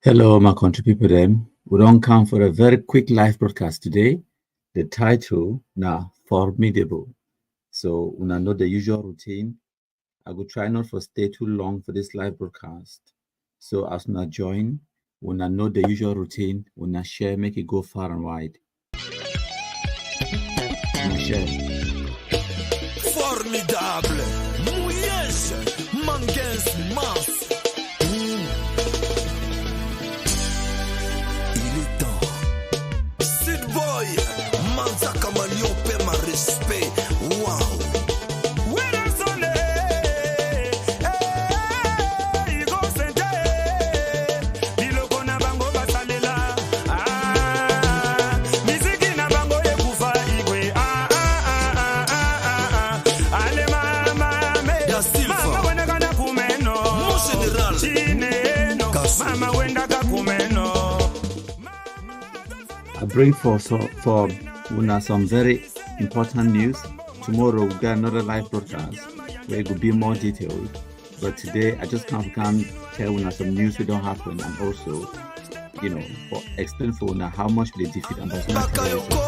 Hello, my country people them. We don't come for a very quick live broadcast today. The title now Formidable. So una know the usual routine. I will try not for stay too long for this live broadcast. So as una join, una know the usual routine, una share, make it go far and wide. Una share. Formidable, mouillage, manguez, masse. Il est temps. Sid boy, Manza Kamalion paie ma respect. Wow. I bring for una some very important news. Tomorrow we'll get another live broadcast where it will be more detailed. But today I just can't tell una some news we don't happen and also, for explain for una how much they defeat Ambassador terrorism.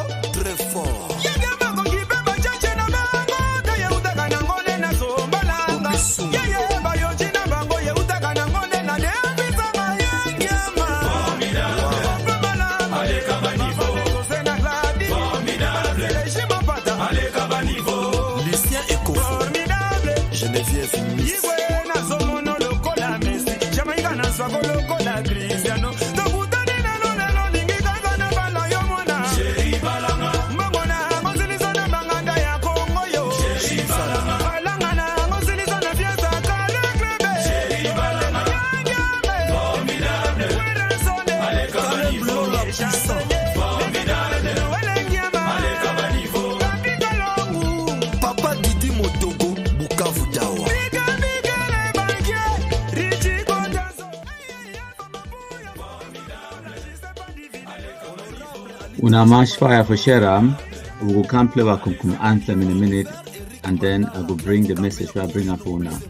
Una march fire for Sheram. We will come play our Kumkum anthem in a minute, and then I will bring the message I bring up for now.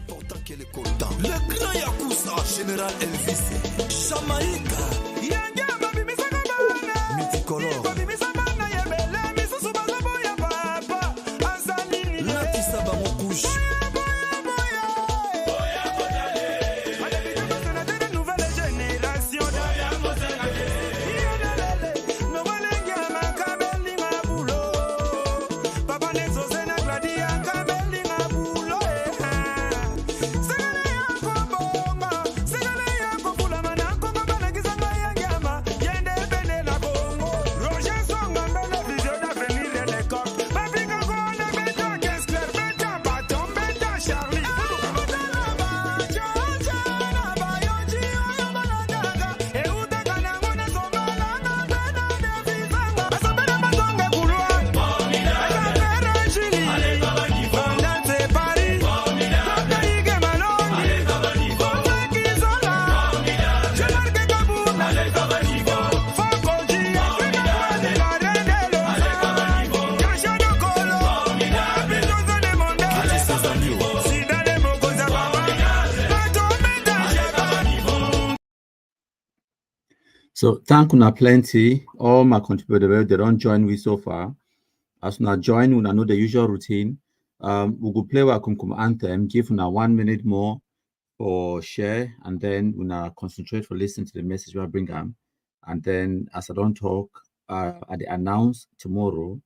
So thank you plenty. All my contributors, they don't join me so far. As you join, we know the usual routine. We will play our Kumkum anthem, give una 1 minute more for share, and then we concentrate for listening to the message we bring them. And then as I don't talk, at the announce tomorrow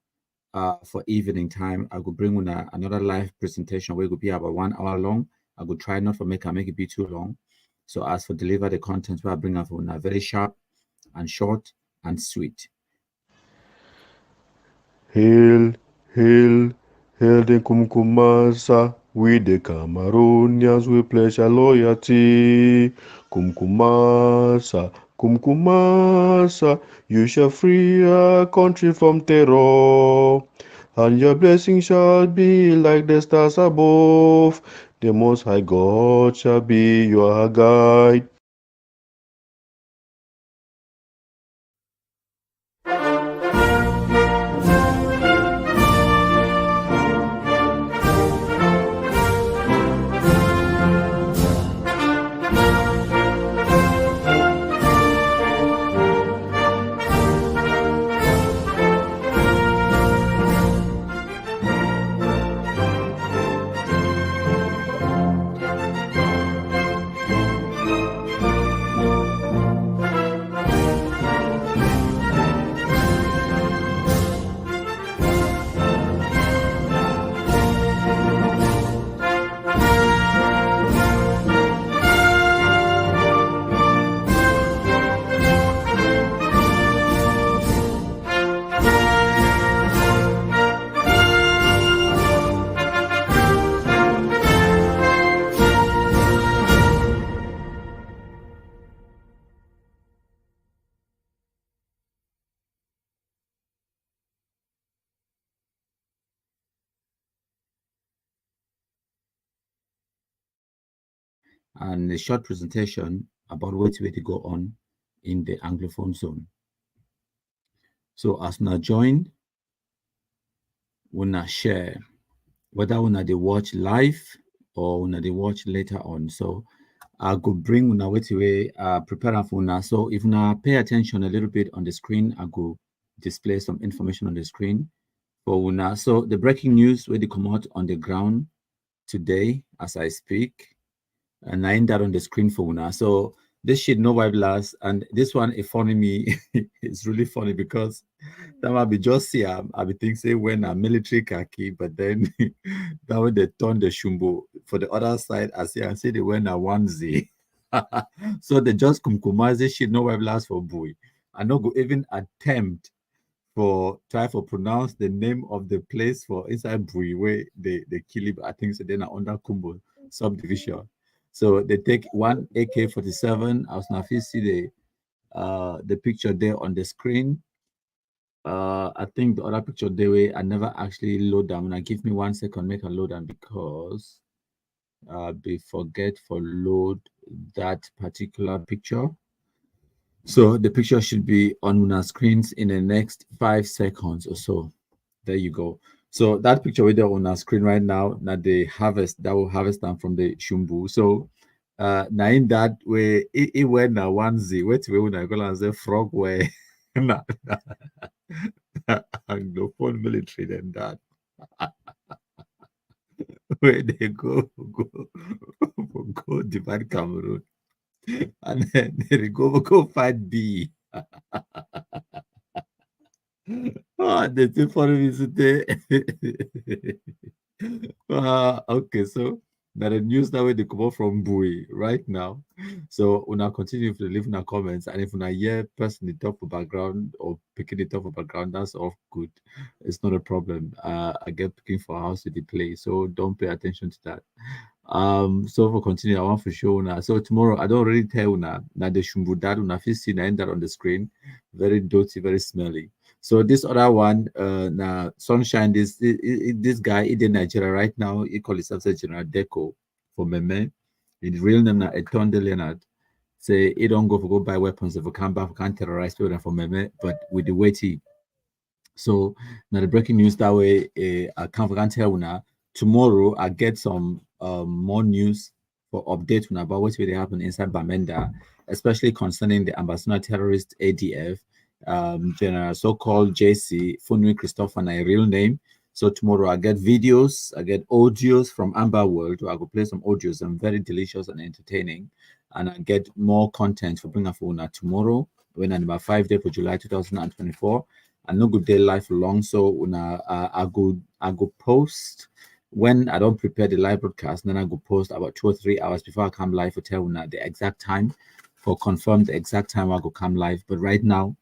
for evening time, I will bring una another live presentation where it will be about 1 hour long. I will try not to make it be too long. So as for deliver the content we bring up for una very sharp and short and sweet. Hail, hail, hail the Kumkumasa. We the Cameroonians, we pledge our loyalty. Kumkumasa, Kumkumasa, you shall free our country from terror. And your blessing shall be like the stars above. The Most High God shall be your guide. and a short presentation about what's way to go on in the Anglophone zone. So as now join, we share whether una they watch live or una they watch later on. So I go bring una wait away prepare am for una. So if una pay attention a little bit on the screen, I go display some information on the screen for una. So the breaking news where they come out on the ground today as I speak, and I end that on the screen for una. So this shit no wipe last, and this one it funny me. It's really funny because that might be just here. I be think say when a military khaki, but then that way they turn the shumbo for the other side. I say they wear a onesie. So they just kumkumaze this shit no wipe last for boy. I no go even attempt for try for pronounce the name of the place for inside Bui where they kill it. I think so then under Kumbo subdivision. So they take one AK-47. I was now see the picture there on the screen. I think the other picture there way I never actually load them. Now give me 1 second, make a load them because be forget for load that particular picture. So the picture should be on our screens in the next 5 seconds or so. There you go. So that picture with on our screen right now, that they harvest, that will harvest them from the shumbu. So now in that way, it went now onesie, wait when I go and say frog way. Anglophone military than that. Where they go divide Cameroon. And then they go fight B. Ah, they still follow me today. Okay, so now the news that way they come out from Bui right now. So we now continue to leave in our comments, and if we hear person the top of background or picking the top of background, that's all good. It's not a problem. I get picking for house to the play, so don't pay attention to that. So for continue, I want for sure now. So tomorrow, I don't really tell now. Now the shumbu that una fit see na that on the screen, very dirty, very smelly. So this other one, now sunshine. This guy in Nigeria right now. He call himself General Deco for Meme. His real name na Etonde Leonard. Say he don't go buy weapons if we come back, we can't terrorize people for Meme, but with the weighty. So now the breaking news that way, I can't tell now. Tomorrow I get some more news for updates about what's really happening inside Bamenda, especially concerning the ambassador terrorist ADF, General so-called JC Funmi Christopher, my real name. So tomorrow I get videos, I get audios from Amber World. I will play some audios and very delicious and entertaining, and I get more content for bringing for tomorrow when I'm about 5 days for July 2024. I no good day live long, so when I go post when I don't prepare the live broadcast, then I go post about 2 or 3 hours before I come live for tell una the exact time for confirm the exact time I go come live. But right now,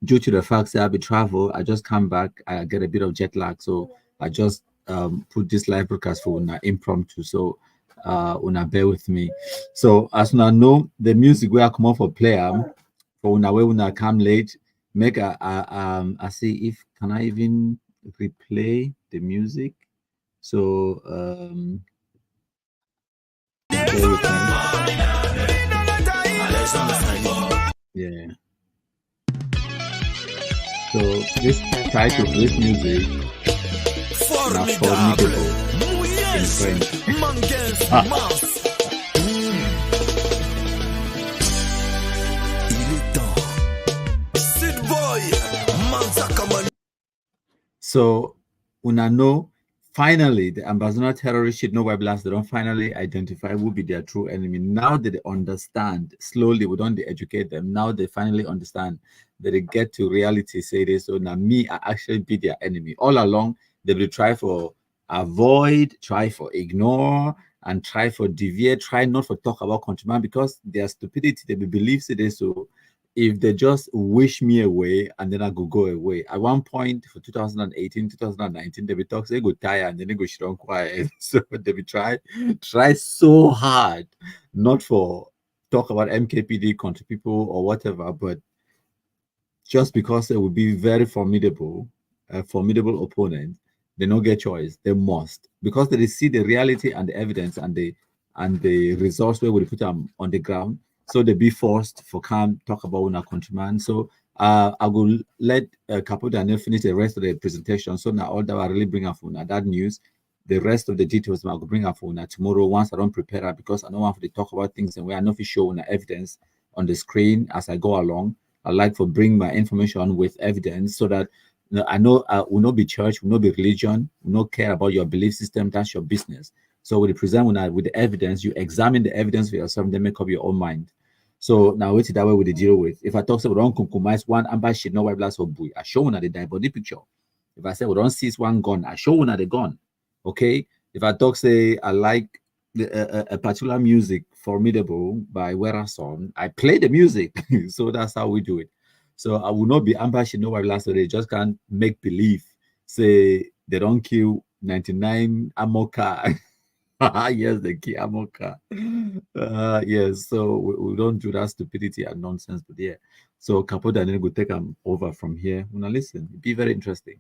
due to the fact that I be travel, I just come back, I get a bit of jet lag, so I just put this live broadcast for una impromptu. So una bear with me. So as una know, the music where I come off for play for una where una come late, make I see if can I even replay the music. So bear with me. Yeah. So this title of this music now Formidable in French. So una know finally the ambassador terrorist should know why blast they don't finally identify who be their true enemy. Now that they understand slowly, we don't educate them. Now they finally understand that they get to reality, say this. So now me, I actually be their enemy. All along, they will try for avoid, try for ignore, and try for deviate, try not for talk about countryman because their stupidity, they will believe say this. So if they just wish me away and then I go away. At one point for 2018, 2019, they will talk, say go tire and then they go strong quiet. So they will try so hard, not for talk about MKPD country people or whatever, but just because they will be very formidable, a formidable opponent, they don't get choice. They must because they see the reality and the evidence and and the results where we put them on the ground. So they be forced for come talk about our countryman. So I will let Capo Daniel finish the rest of the presentation. So now all that I really bring up for that news. The rest of the details I will bring up for tomorrow once I don't prepare it, because I don't want to talk about things and we are not showing evidence on the screen as I go along. I like to bring my information with evidence so that I know I will not be church, will not be religion, will not care about your belief system. That's your business. So with the present with the evidence, you examine the evidence for yourself, then make up your own mind. So now wait that way with the deal with. If I talk about we don't compromise one amber shit, no white blast or boy, I show one at the die body picture. If I say we don't seize one gun, I show one at the gun. Okay. If I talk say I like a particular music, Formidable by Werason, I play the music. So that's how we do it. So I will not be ambushed no white last, so they just can't make believe say they don't kill 99 ammo car. Yes, they kill ammo car. Yes, so we don't do that stupidity and nonsense, but yeah. So Capo Daniel will take them over from here. Now listen, it'll be very interesting.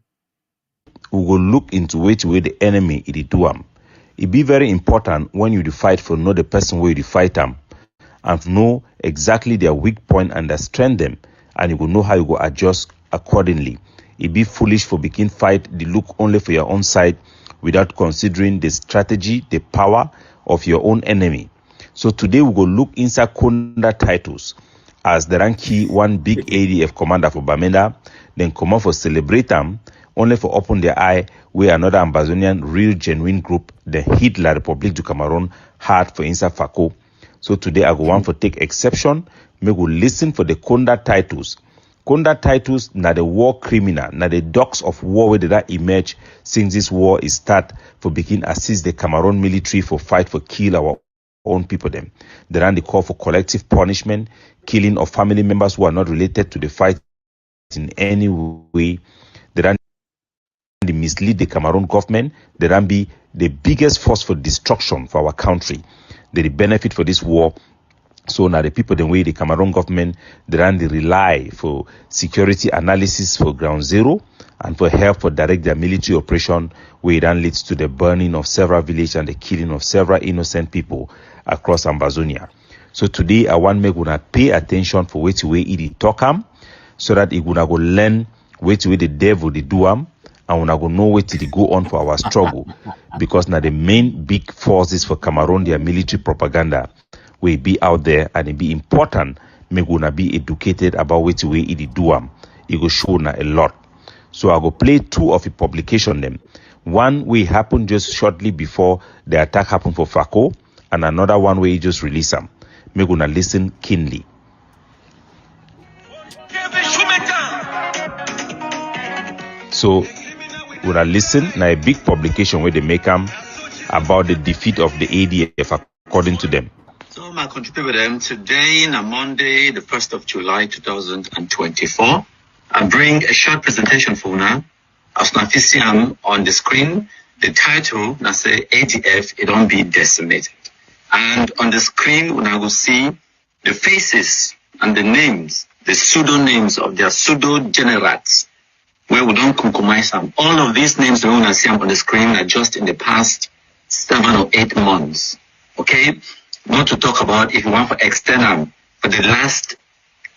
We will look into which way the enemy it do am. It be very important when you fight for know the person where you fight them and know exactly their weak point and their strength them, and you will know how you go adjust accordingly. It be foolish for begin fight the look only for your own side without considering the strategy, the power of your own enemy. So today we go look inside Kunda titles as the ranky one big ADF commander for Bamenda, then come out for celebrate them, only for open their eye where another Ambazonian real genuine group, the Hitler Republic du Cameroon, had for inside Fako. So today I go want for take exception, me go listen for the Kunda titles. Kunda titles na the war criminal, na the dogs of war where that emerge since this war is start for begin assist the Cameroon military for fight for kill our own people them. They ran the call for collective punishment, killing of family members who are not related to the fight in any way. They ran the mislead the Cameroon government. They ran be the biggest force for destruction for our country. They benefit for this war. So now the people the way the Cameroon government they ran the rely for security analysis for ground zero and for help for direct their military operation where it then leads to the burning of several villages and the killing of several innocent people across Ambazonia. So today I want make una pay attention for which way it talk am so that it gonna go learn which way the devil they do am and una go know where to go on for our struggle because now the main big forces for Cameroon their military propaganda will be out there and it be important me gonna be educated about which way it do am. It go show na a lot. So I go play two of the publication them. One will happen just shortly before the attack happened for Fako and another one where he just release them. Me gonna listen keenly. So when I listen na a big publication where they make them about the defeat of the ADF according to them. So my contribute with them today, on Monday, the 1st of July, 2024. I bring a short presentation for now. As Nafisiam on the screen, the title, I say ADF, it don't be decimated. And on the screen, when I will see the faces and the names, the pseudo names of their pseudo generals, where we don't compromise them. All of these names we want to see on the screen are just in the past 7 or 8 months. Okay? Not to talk about if you want for external for the last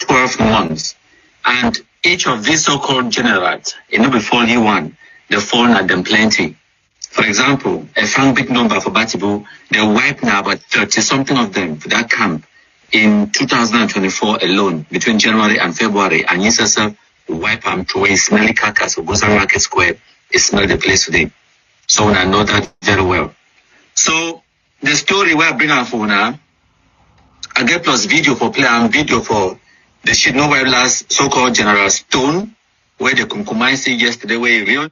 12 months. And each of these so-called generals, it will be only one, they fall at them plenty. For example, a frank big number for Batibu, they wiped now about 30-something of them for that camp in 2024 alone, between January and February. And yes, yourself, wipe them to a smelly carcass of Goza Market Square. It smell the place today. So I know that very well. So, the story where I bring out for now, I get plus video for play and video for the shit no last so-called General Stone, where the compromise yesterday were real.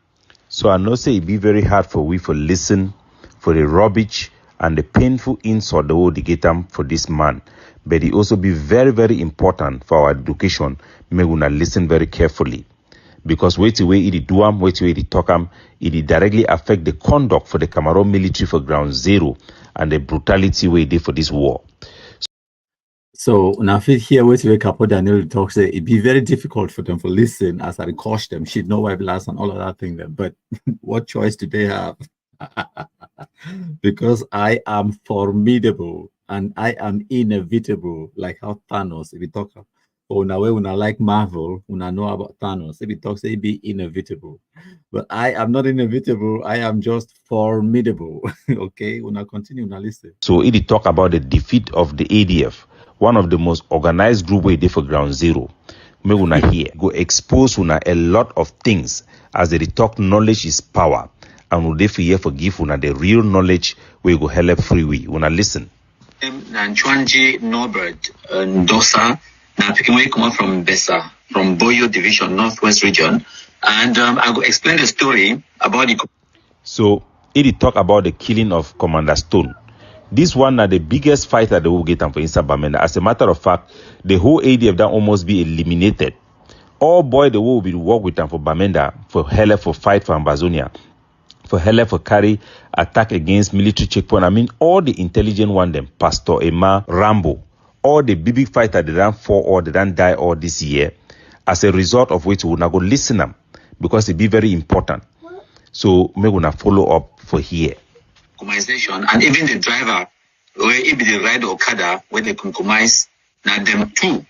So I know say it be very hard for we for listen for the rubbish and the painful insult the world get them for this man. But it also be very, very important for our education. May we not listen very carefully. Because wait the way it do am, wait the way it talk am, it directly affect the conduct for the Cameroon military for ground zero and the brutality way they for this war. So now fit here wait till Capo Daniel talks say it'd be very difficult for them to listen as I coach them, shit no wife last and all of that thing there. But what choice do they have? Because I am formidable and I am inevitable, like how Thanos, if you talk una way, una like Marvel, una know about Thanos. If you talk, say be inevitable. But I am not inevitable, I am just formidable. Okay, una continue, una listen. So it talk about the defeat of the ADF, one of the most organized group we did for ground zero. Me una here go expose una a lot of things as they talk knowledge is power. And we therefore here forgive una the real knowledge we go help free we. Una listen. Nanchwanji Norbert Ndosa, now picking way come from Besa, from Boyo Division, Northwest Region. And I will explain the story about the... So it talk about the killing of Commander Stone. This one are the biggest fight that they will get for inside Bamenda. As a matter of fact, the whole ADF that almost be eliminated. All boy the will be work with them for Bamenda, for hell for fight for Ambazonia, for hell for carry attack against military checkpoint. I mean, all the intelligent one them, Pastor Emma, Rambo, all the big fighter they done fall or they done die all this year. As a result of which we will not go listen them because it be very important. So we gonna follow up for here. And even the driver, where it be the ride Okada, where they compromise, now them too.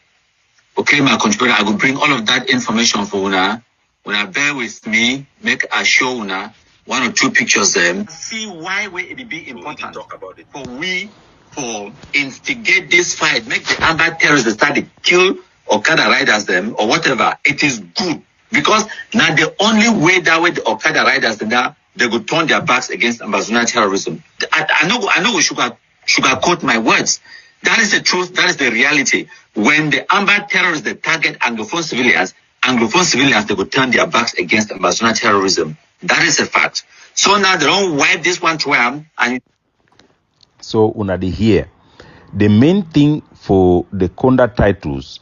Okay, my contributor, I will bring all of that information for Una. Una bear with me, make a show Una, 1 or 2 pictures them. See why it be important talk about it. For instigate this fight, make the Amber terrorists start to kill Okada riders them or whatever. It is good. Because now the only way that way the Okada riders they go turn their backs against Ambazonia terrorism. I know we sugarcoat my words. That is the truth. That is the reality. When the Amber terrorists they target Anglophone civilians, they go turn their backs against Ambazonia terrorism. That is a fact. So now they don't wipe this one to them. And so una de here, the main thing for the Conda titles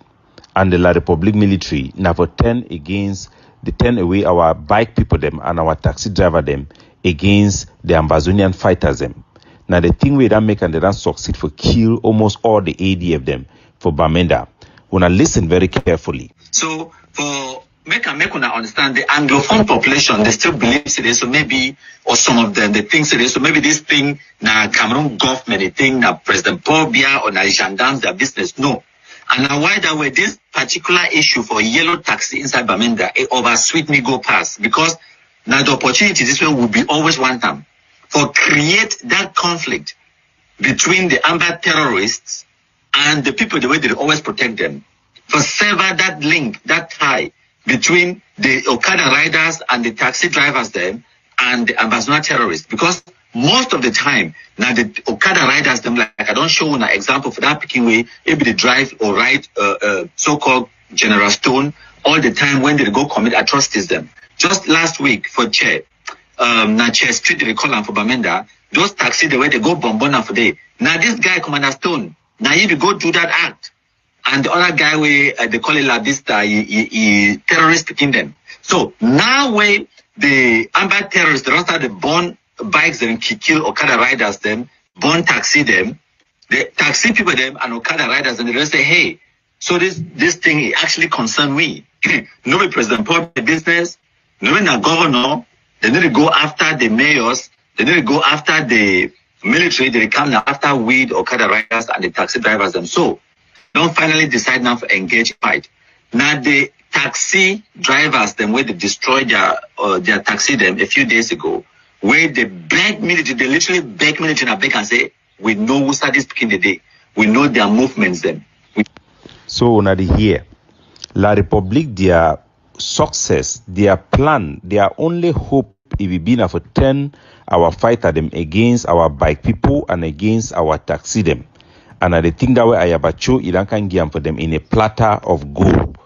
and the La Republic military now for turn away our bike people them and our taxi driver them against the Ambazonian fighters them. Now the thing we don't make and they don't succeed for kill almost all the ADF them for Bamenda. Wanna listen very carefully. So for make una understand the Anglophone population, they still believe it, so maybe, or some of them, they think it, so maybe this thing na Cameroon government, they think na President Paul Biya or na gendarmes their business. No. And now why that way this particular issue for yellow taxi inside Bamenda, it over sweet me go past because now the opportunity this way will be always one time for create that conflict between the Amber terrorists and the people the way they always protect them. For sever that link, that tie between the Okada riders and the taxi drivers them and the Ambazonia terrorists. Because most of the time, now the Okada riders them, like I don't show an example for that picking way, maybe they drive or ride so-called General Stone all the time when they go commit atrocities them. Just last week for Che Street, they call them for Bamenda, those taxi the way they go bombona for day. Now this guy, Commander Stone, now you go do that act. And the other guy, they call it La Vista, he terrorist picking them. So now where the Amber terrorists, they start to burn bikes and kill Okada riders them, burn taxi them, the taxi people them and Okada riders, and they just say, hey, so this thing actually concern me. Nobody President Paul business, nobody the governor, they need to go after the mayors, they need to go after the military, they come now after weed Okada riders and the taxi drivers them. So don't finally decide now to engage fight. Now the taxi drivers them where they destroyed their taxi them a few days ago, where they beg military, they literally beg military and beg and say, we know who started speaking the day. We know their movements them. So now here, La Republique, their success, their plan, their only hope if we been for 10 our fight at them against our bike people and against our taxi them. And I think that way I have a show can give for them in a platter of gold.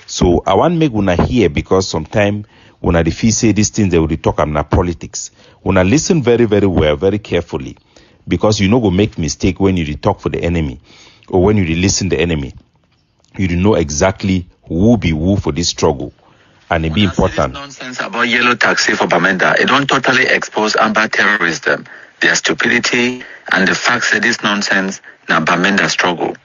So I want make una hear because sometimes when I say these things they will talk about politics. When I listen very, very well, very carefully, because you know go make mistake when you talk for the enemy or when you listen the enemy. You know exactly who be who for this struggle. And it be important. Nonsense about yellow taxi for Bamenda. It don't totally expose Amber terrorism, their stupidity, and the fact that this nonsense now Bamenda struggle.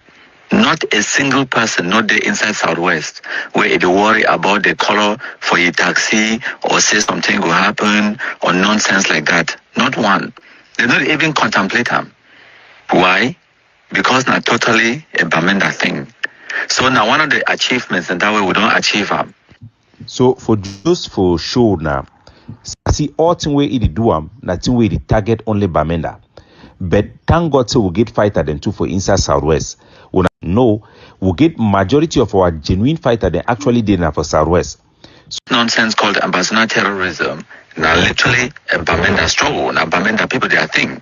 Not a single person, not the inside Southwest, where they worry about the color for a taxi or say something will happen or nonsense like that. Not one. They don't even contemplate them. Why? Because now totally a Bamenda thing. So now one of the achievements, and that way we don't achieve them. So for just for show now, see all thing where it do nothing where it target only Bamenda. But thank God so we get fighter than two for inside Southwest. We know we get majority of our genuine fighter than actually did for Southwest. So nonsense called ambassador terrorism. Now literally a Bamenda struggle. Now Bamenda people they are thing.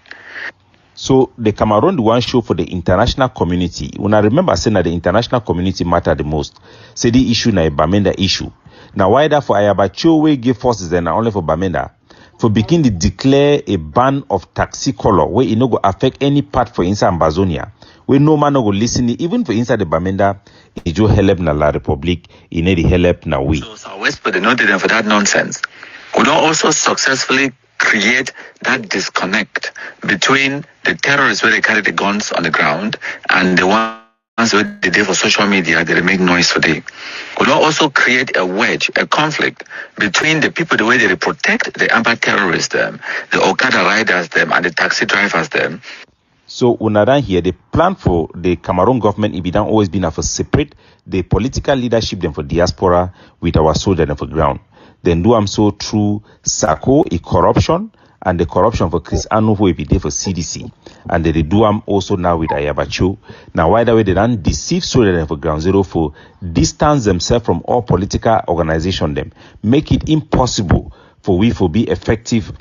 So the Cameroon the one show for the international community. When I remember saying that the international community matter the most. Say the issue na a Bamenda issue. Now why that for Ayabacho we give forces then only for Bamenda? For begin to declare a ban of taxi color where it no go affect any part for inside Amazonia. Where no man no go listen even for inside the Bamenda, it jo help na La Republic, it need help na we. So Southwest but they not them for that nonsense. We don't also successfully create that disconnect between the terrorists where they carry the guns on the ground and the ones where they do for social media, they make noise today. We don't also create a wedge, a conflict between the people, the way they protect the anti-terrorists, them, the Okada riders, them, and the taxi drivers, them. So when I here, the plan for the Cameroon government, it don't always been for separate the political leadership them for diaspora with our soldiers them for ground. Then do so through SACO, a corruption, and the corruption for Chris Anu who be there for CDC. And they do also now with Ayabacho. Now why the way they don't deceive soldiers for ground zero for distance themselves from all political organization them. Make it impossible for we to be effective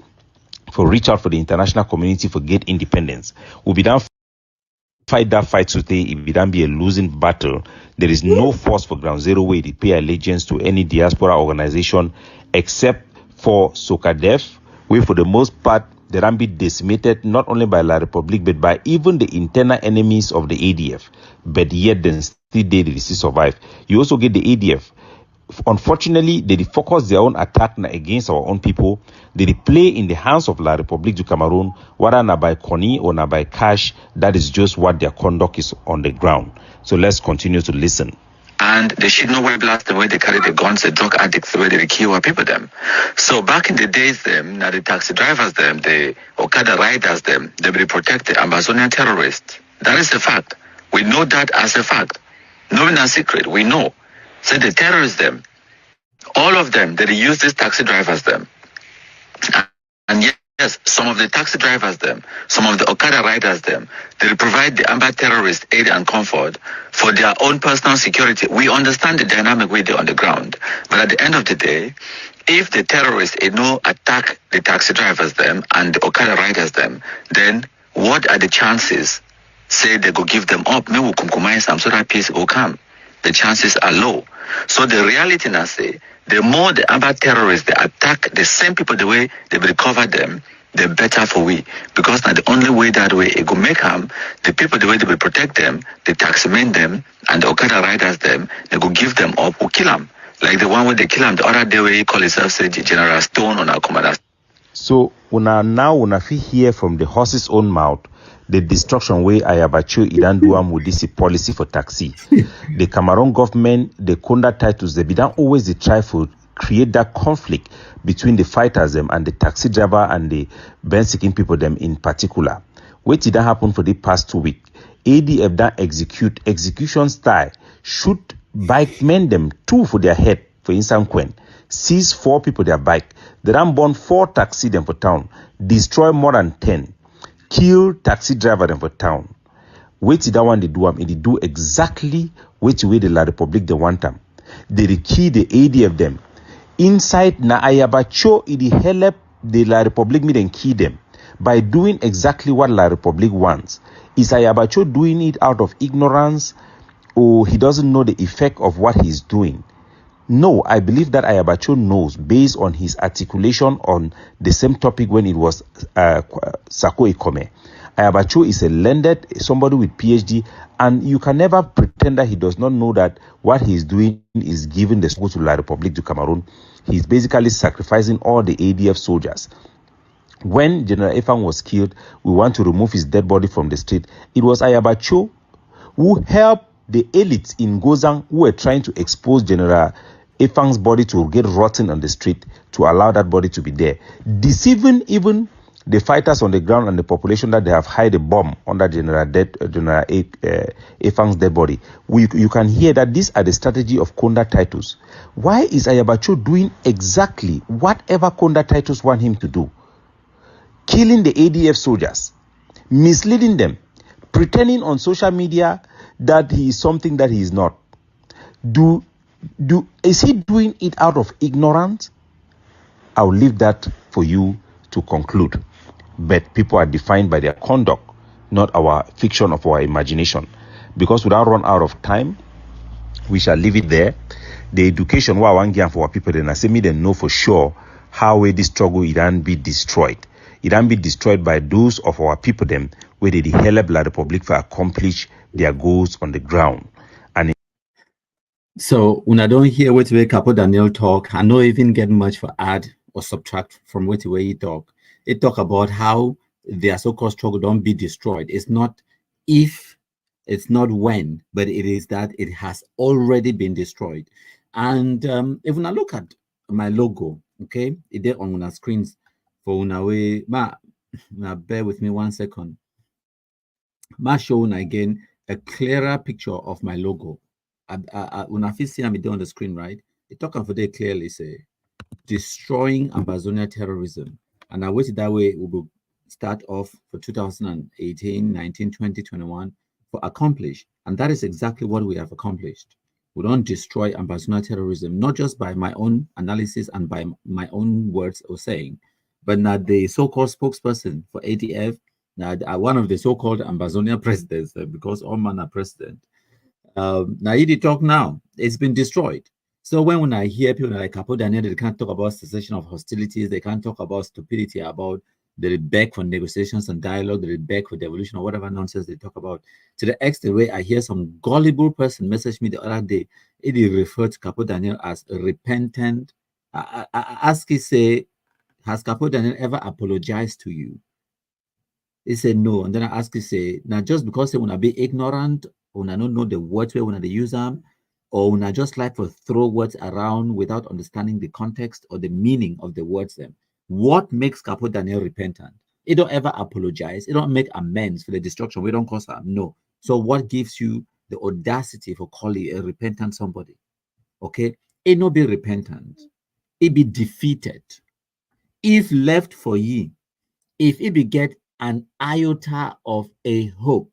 for reach out for the international community for get independence. We'll be done fight that fight today. If it don't be a losing battle, there is no force for ground zero way to pay allegiance to any diaspora organization except for SOCADEF, where for the most part they don't be decimated not only by La Republic but by even the internal enemies of the ADF. But yet then still they still survive. You also get the ADF. Unfortunately, they focus their own attack against our own people. They play in the hands of La Republique du Cameroon, whether not by Connie or not by cash. That is just what their conduct is on the ground. So let's continue to listen. And they should know where blast the way they carry the guns, the drug addicts, the way they kill our people them. So back in the days them, now the taxi drivers them, the Okada riders them, they will protect the Amazonian terrorists. That is a fact. We know that as a fact. Knowing a secret, we know. So the terrorists them, all of them, they use these taxi drivers them. And yes, some of the taxi drivers them, some of the Okada riders them, they provide the anti-terrorist aid and comfort for their own personal security. We understand the dynamic way they're on the ground. But at the end of the day, if the terrorists attack the taxi drivers them and the Okada riders them, then what are the chances, say they go give them up, maybe we'll compromise them so that peace will come. The chances are low. So the reality now say, the more the anti-terrorists they attack the same people the way they recover them, the better for we. Because now the only way that way it will make harm, the people the way they will protect them, the taximen them, and the Okada riders them, they will give them up, will kill them. Like the one where they kill them the other day where he call himself say General Stone on our commander. So una feel hear from the horse's own mouth the destruction way Ayabacho idan duam with this policy for taxi. The Cameroon government, the Kunda titles, they don't always try to create that conflict between the fighters them and the taxi driver and the Ben-seeking people them in particular. What did that happen for the past 2 weeks? ADF that execution style, shoot bike men them 2 for their head for instance Quen. Seize 4 people their bike. They done burn 4 taxi them for town. Destroy more than 10. Kill taxi driver them for town. Wait till that one they do them, and they do exactly which way the La Republique they want them. They key the ADF them. Inside na Ayabacho it help the La Republique me then key them by doing exactly what La Republique wants. Is Ayabacho doing it out of ignorance or he doesn't know the effect of what he's doing? No, I believe that Ayabacho knows based on his articulation on the same topic when it was Sako Ikome. Ayabacho is a learned, somebody with PhD, and you can never pretend that he does not know that what he's doing is giving the support to La Republique du Cameroon. He's basically sacrificing all the ADF soldiers. When General Efang was killed, we want to remove his dead body from the street. It was Ayabacho who helped the elites in Gozang who were trying to expose General Efang's body to get rotten on the street to allow that body to be there, deceiving even the fighters on the ground and the population that they have hid a bomb under General Efang's dead body. You can hear that these are the strategy of Konda Titus. Why is Ayabacho doing exactly whatever Konda Titus want him to do? Killing the ADF soldiers, misleading them, pretending on social media that he is something that he is not. Is he doing it out of ignorance? I'll leave that for you to conclude. But people are defined by their conduct, not our fiction of our imagination. Because without run out of time, we shall leave it there. The education we want for our people, then I say me then know for sure how this struggle it can be destroyed. It can be destroyed by those of our people them where they help La Republic to accomplish their goals on the ground. And so when I don't hear what way Capo Daniel talk, I don't even get much for add or subtract from what way he talk. It talk about how their so-called struggle don't be destroyed. It's not if, it's not when, but it is that it has already been destroyed. And if when I look at my logo, okay, it there on our screens for una way, bear with me 1 second. Ma showing again a clearer picture of my logo. When I see it on the screen, right? It talk for there clearly say destroying Ambazonia terrorism. And I waited that way we will start off for 2018, 19, 20, 21 for accomplish. And that is exactly what we have accomplished. We don't destroy Ambazonia terrorism, not just by my own analysis and by my own words or saying, but now the so-called spokesperson for ADF, now one of the so-called Ambazonia presidents, because all man are president. Now he talk now, it's been destroyed. So when I hear people like Capo Daniel, they can't talk about cessation of hostilities, they can't talk about stupidity, about the beg for negotiations and dialogue, the beg for devolution or whatever nonsense they talk about. To the extent where I hear some gullible person message me the other day, it referred to Capo Daniel as repentant. I ask he say, has Capo Daniel ever apologized to you? He said no. And then I asked he say, now just because they want to be ignorant, when I don't know the words where when they use them, or when I just like to throw words around without understanding the context or the meaning of the words them. What makes Capo Daniel repentant? He don't ever apologize. He don't make amends for the destruction. We don't cause harm. No. So what gives you the audacity for calling a repentant somebody? Okay? He no be repentant. He be defeated. If left for ye, if he be get an iota of a hope,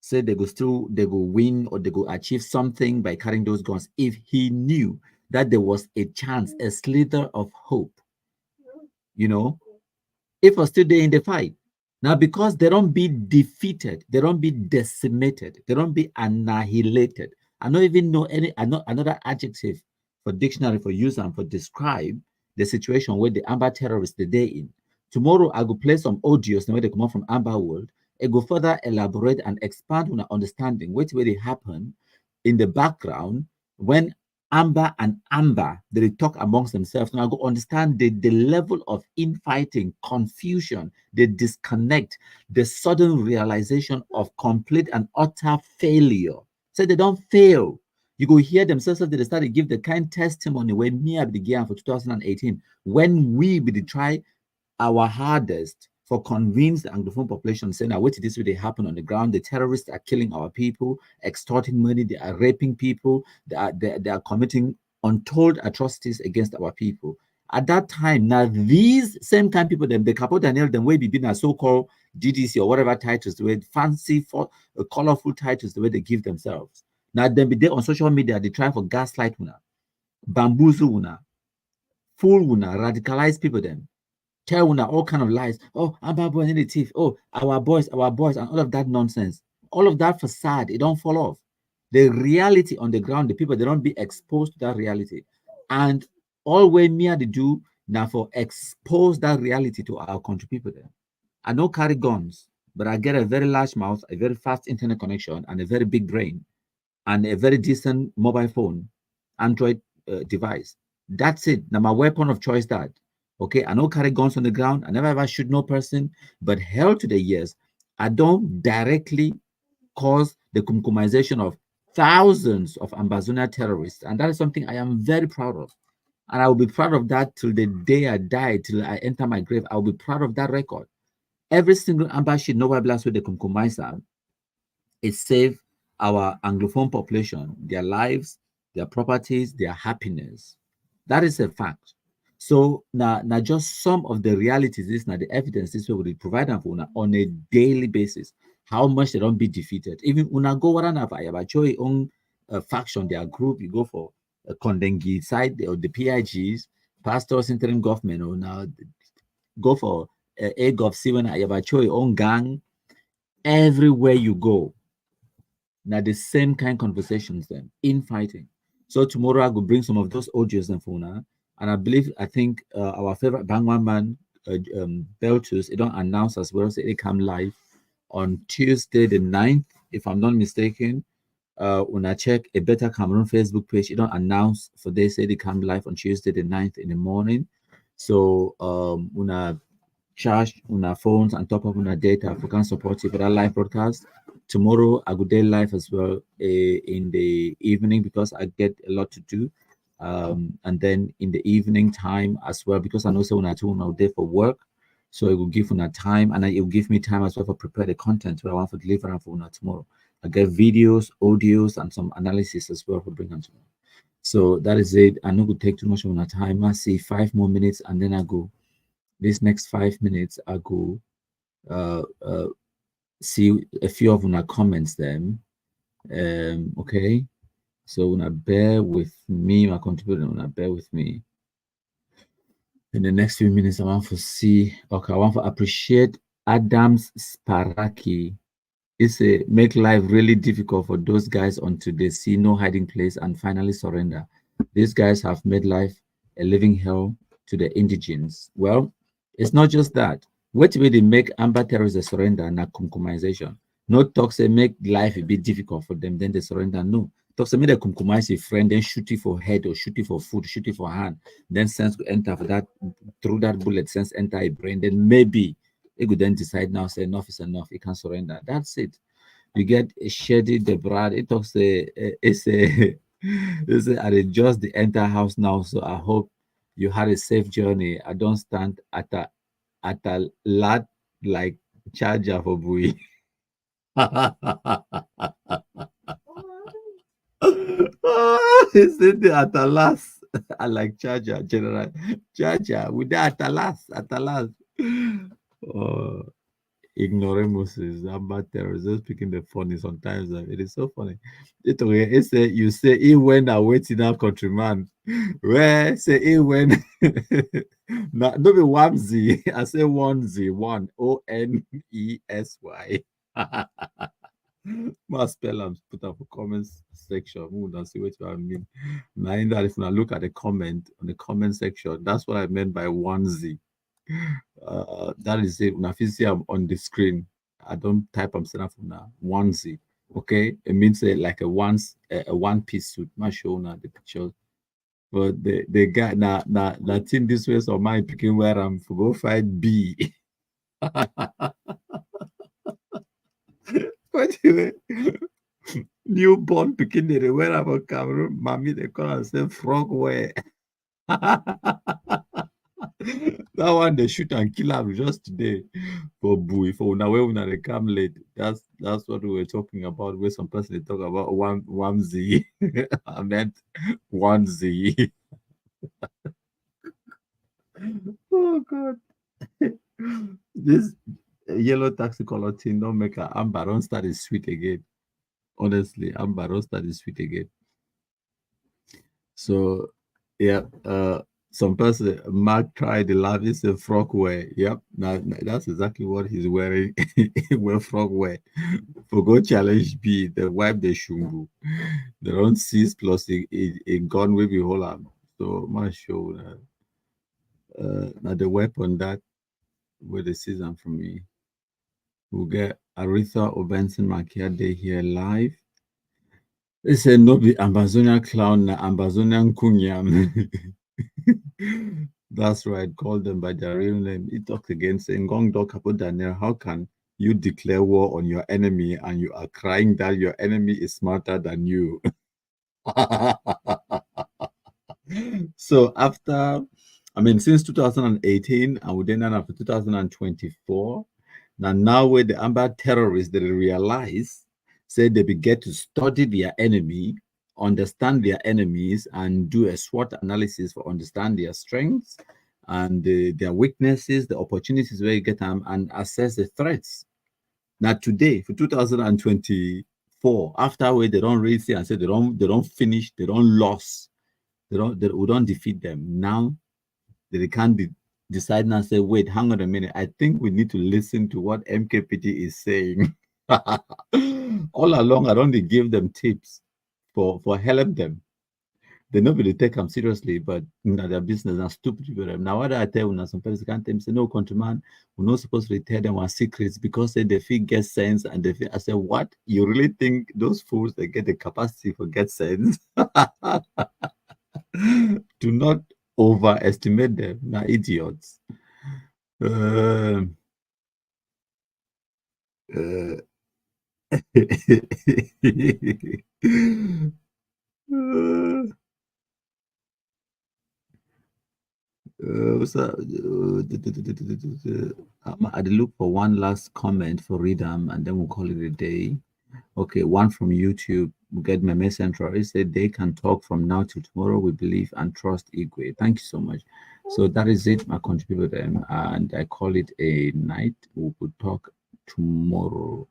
say they go win or they go achieve something by carrying those guns, if he knew that there was a chance, a slither of hope, you know, if we're still there in the fight. Now, because they don't be defeated, they don't be decimated, they don't be annihilated. I don't even know another adjective for dictionary for use and for describe the situation where the Amber terrorists the day in. Tomorrow I will play some audios where they come out from Amber World. It go further elaborate and expand on our understanding which way they happen in the background when Amber and Amber they talk amongst themselves. Now I go understand the level of infighting, confusion, the disconnect, the sudden realization of complete and utter failure. So they don't fail. You go hear themselves that they started give the kind testimony when me I began for 2018, when we be try our hardest for convince the Anglophone population saying, now wait till this really happen on the ground. The terrorists are killing our people, extorting money, they are raping people, they are committing untold atrocities against our people. At that time, now these same kind of people, them the Capo Daniel, them way be a so-called GDC or whatever titles, the way fancy for colorful titles, the way they give themselves. Now them be there on social media, they try for gaslight una, bamboozle una, fool una, radicalize people them. Tell una all kind of lies. Oh, Amber boy and the thief. Oh, our boys, and all of that nonsense. All of that facade, it don't fall off. The reality on the ground, the people, they don't be exposed to that reality. And all we mere to do now for expose that reality to our country people there. I don't carry guns, but I get a very large mouth, a very fast internet connection, and a very big brain, and a very decent mobile phone, Android device. That's it. Now my weapon of choice that. Okay, I don't carry guns on the ground. I never ever shoot no person, but hell to the years, I don't directly cause the kumkumization of thousands of Ambazonia terrorists, and that is something I am very proud of. And I will be proud of that till the day I die, till I enter my grave. I will be proud of that record. Every single embassy, no blast with the Kumkumaisa, it saved our Anglophone population, their lives, their properties, their happiness. That is a fact. So now just some of the realities, this now the evidence this way we provide them for on a daily basis. How much they don't be defeated. Even una go around have your own faction, their group, you go for a Kondengi side or the PIGs, pastors, interim government, or now go for a gov when I have your own gang. Everywhere you go, now the same kind of conversations then infighting. So tomorrow I will bring some of those audios and phone, and I think our favorite Bangwan man, Beltus, it don't announce as well, so it come live on Tuesday the 9th, if I'm not mistaken. When I check a Better Cameroon Facebook page, it don't announce for they say they come live on Tuesday the 9th in the morning. So when I charge on our phones and top up on our data for can support you for that live broadcast. Tomorrow I go day live as well in the evening because I get a lot to do. And then in the evening time as well, because I know so when I told now day for work. So it will give una time and it will give me time as well for prepare the content where I want to deliver and for una tomorrow. I get videos, audios, and some analysis as well for bringing tomorrow. So that is it. I know it will take too much of my time. I see 5 more minutes and then I go. This next 5 minutes, I go see a few of my comments then. Okay. So when I bear with me, my contributor, when I bear with me. In the next few minutes, I want to see, okay, I want to appreciate Adams Sparaki. It's a make life really difficult for those guys until they see no hiding place and finally surrender. These guys have made life a living hell to the indigenes. Well, it's not just that. What way they make amber terrorists surrender and kumkumization. No talk say make life a bit difficult for them, then they surrender. No. Talk say make they kumkumize a friend, then shoot it for head or shoot it for foot, shoot it for hand. Then sense to enter for that through that bullet, sense enter a brain. Then maybe it could then decide now, say enough is enough, it can surrender. That's it. You get a shady the brad. It talks it's a I adjust the entire house now. So I hope you had a safe journey. I don't stand at a lot like charger for Bui. He said the at a last. I like charger, general charger with the at a last. Oh, ignoramus is about terrorism speaking the funny sometimes. It is so funny. It say you say he went away to that countryman. Where say he went no be Wamsy. I say onesie, one ONESY. Must spell and put up a comments section. We will see what I mean. Now in that if I look at the comment on the comment section, that's what I meant by onesie. That is it. When I see I'm on the screen, I don't type I'm saying from now onesie. Okay, it means like a one piece suit. My show now the picture, but the guy that thing this way so my picking where I'm for go fight B. But anyway, newborn picking the where I'm a Cameroon, mommy they call and say frog wear. That one they shoot and kill him just today for Bui for now when they come late. That's what we were talking about. Where some person they talk about one Z. I meant one Z. Oh God. This yellow taxi color thing don't make a amber don't start is sweet again. Honestly, amber don't start is sweet again. So yeah, some person Mark tried the laugh. It's a frog wear. Yep, now that's exactly what he's wearing. He wear frog wear. For go challenge B, the wipe the shungu. They don't seize plus a gun will be hold up. So my show now the weapon that where the season for me. We'll get Aretha Obenson Makiade here live. They say no be Amazonian clown, na Amazonian kunyam. That's right, call them by their real name. He talks again saying, Gong Dog Kapo Daniel, how can you declare war on your enemy and you are crying that your enemy is smarter than you. So after, since 2018, and within and after 2024, now where the armed terrorists, they realize, say they begin to study their enemy, understand their enemies, and do a SWOT analysis for understand their strengths and their weaknesses, the opportunities where you get them, and assess the threats. Now today, for 2024, after where they don't raise it and say they don't finish, they don't lose, we don't defeat them. Now they can't decide now, say, wait, hang on a minute. I think we need to listen to what MKPT is saying. All along, I don't give them tips for help them. They nobody take them seriously, but their business are stupid people. Now, what I tell you, some people can't tell me, say, no, countryman, we're not supposed to tell them our secrets because they feel get sense and they feel. I say, what? You really think those fools they get the capacity for get sense? Do not overestimate them. They're idiots. Uh, uh, what's that? I'd look for one last comment for Redam and then we'll call it a day. Okay, one from YouTube. We get my messenger. He said they can talk from now till tomorrow. We believe and trust Igwe. Thank you so much. So that is it. I contributed them and I call it a night. We will talk tomorrow.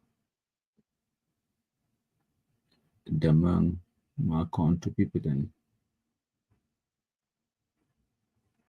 Demang, my con to people then.